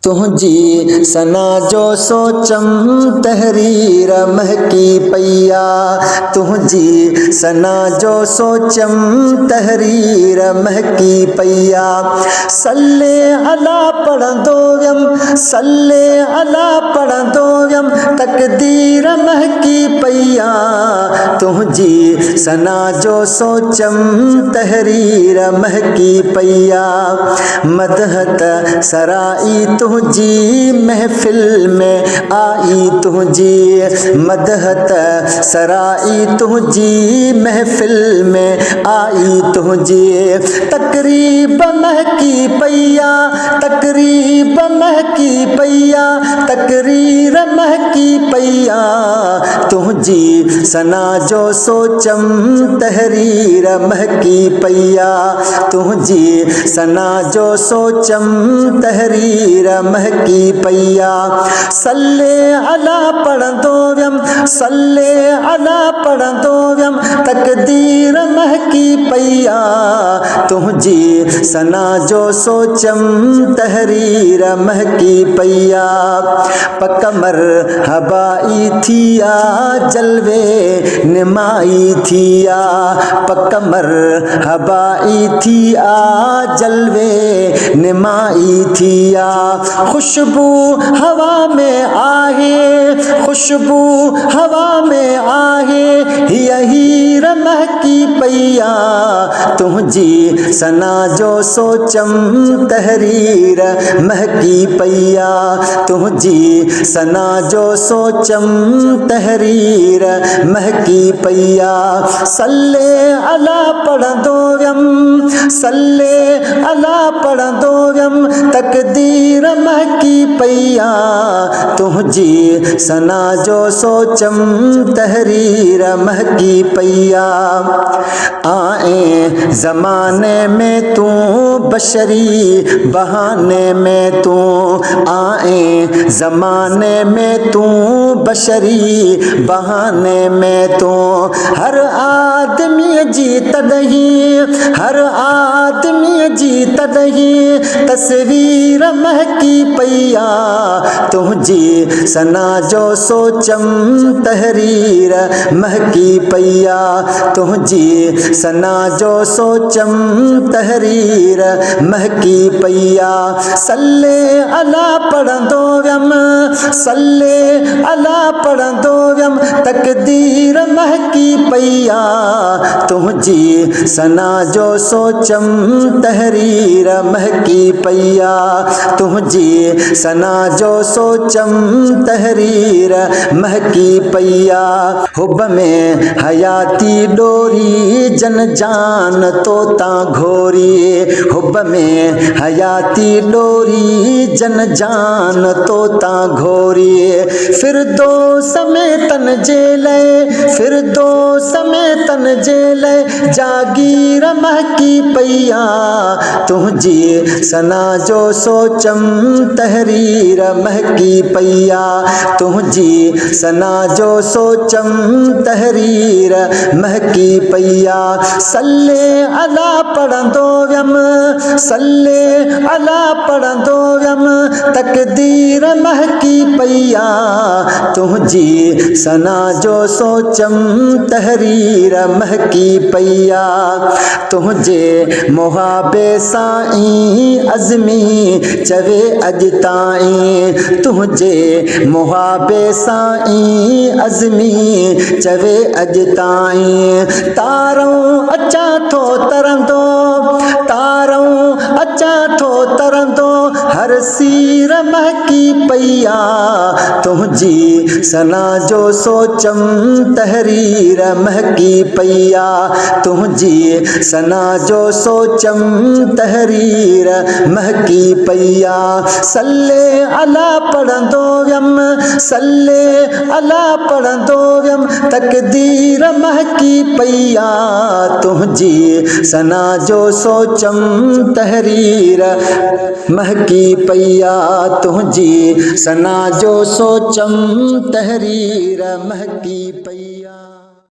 तुझी सना जो सोचम तहरीर महकी पैया, तुझी सना जो सोचम तहरीर महकी पैया। सल्ले अला पढ़ंदो व्यम, सल्ले अला पढ़ंदो व्यम, तकदीर महकी पैया। तुझी सना जो सोचम तहरीर महकी पैया। मदहत सराई तुझी महफिल में आई, तुझी मदहत सराई तुझी महफिल में आई। तुझी तकरीब महकी पैया, तकरीब महकी पैया, तकरीर महकी पैया। तुझी सना जो सोचम तहरीर महकी पैया, तुझी सना जो सोचम तहरीर महकी पैया। सल्ले अला पढ़ंदो व्यम, सल्ले अला पढ़ंदो व्यम, तकदीर महकी पैया। तुझी सना जो सोचम तहरीर महकी पैया। पकमर हबाई थिया जलवे निमाई थिया, पकमर हबाई थिया जलवे निमाई थिया। खुशबू हवा में आहे, खुशबू हवा में आहे, यही महकी पैया। तुझी सना जो सोचम तहरीर महकी पैया, तुझी सना जो सोचम तहरीर महकी पैया। सल्ले अला पढ़ंदो व्यम, सल्ले अला पढ़ंदो व्यम, तकदीर महकी पैया। तुझी सना जो सोचम तहरीर महकी पैया। आए ज़माने में तू बशरी बहाने में तू, आए ज़माने में तू बशरी बहाने में तू। हर आदमी जीत नहीं, हर आदमी जीत नहीं, तस्वीर महकी पैया। तुझी सना जो सोचम तहरीर महकी पैया, तुझी सना जो सोचम तहरीर महकी पैया। सल्ले अला पढ़ंदो व्यम, सल्ले अला पढ़ंदो व्यम, तकदीर महकी पैया। तुझी सना जो सोचम तहरीर महकी पैया, तुझी सना जो सोचम तहरीर महकी पैया। हुब में हयाती डोरी जन जान तोता घोरी, हुब में हयाती डोरी जन जान तोता घोरी। फिर दो समय तन जेले, फिर दो समय तन जेले, जागीर महकी पैया। तुझी सना जो सोचम तहरीर महकी पैया, तुझी सना जो सोचम तहरीर महकी पैया। सल्ले अला पढ़ंदो व्यम, सल्ले अला पढ़ंदो व्यम, तकदीर महकी पैया। तुझी सना जो सोचम तहरीर महकी पैया। तुझे मुहाबे साईं अज़मी चवे अजताई, तुझे मुहाबे साईं अज़मी चवे अजताई। तारों अचा थो तरंदो, तारों अचा थो तरंदो, हर सीर महकी पैया। तुझी सना जो सोचम तहरीर महकी पैया, तुझी सना जो सोचम तहरीर महकी पैया। सल्ले अला पढ़ंदो व्यम, सल्ले अला पढ़ंदो व्यम, तकदीर महकी पैया। तुझी सना जो सोचम तहरीर महकी पैया, तुझी सना जो सोचम तहरीर महकी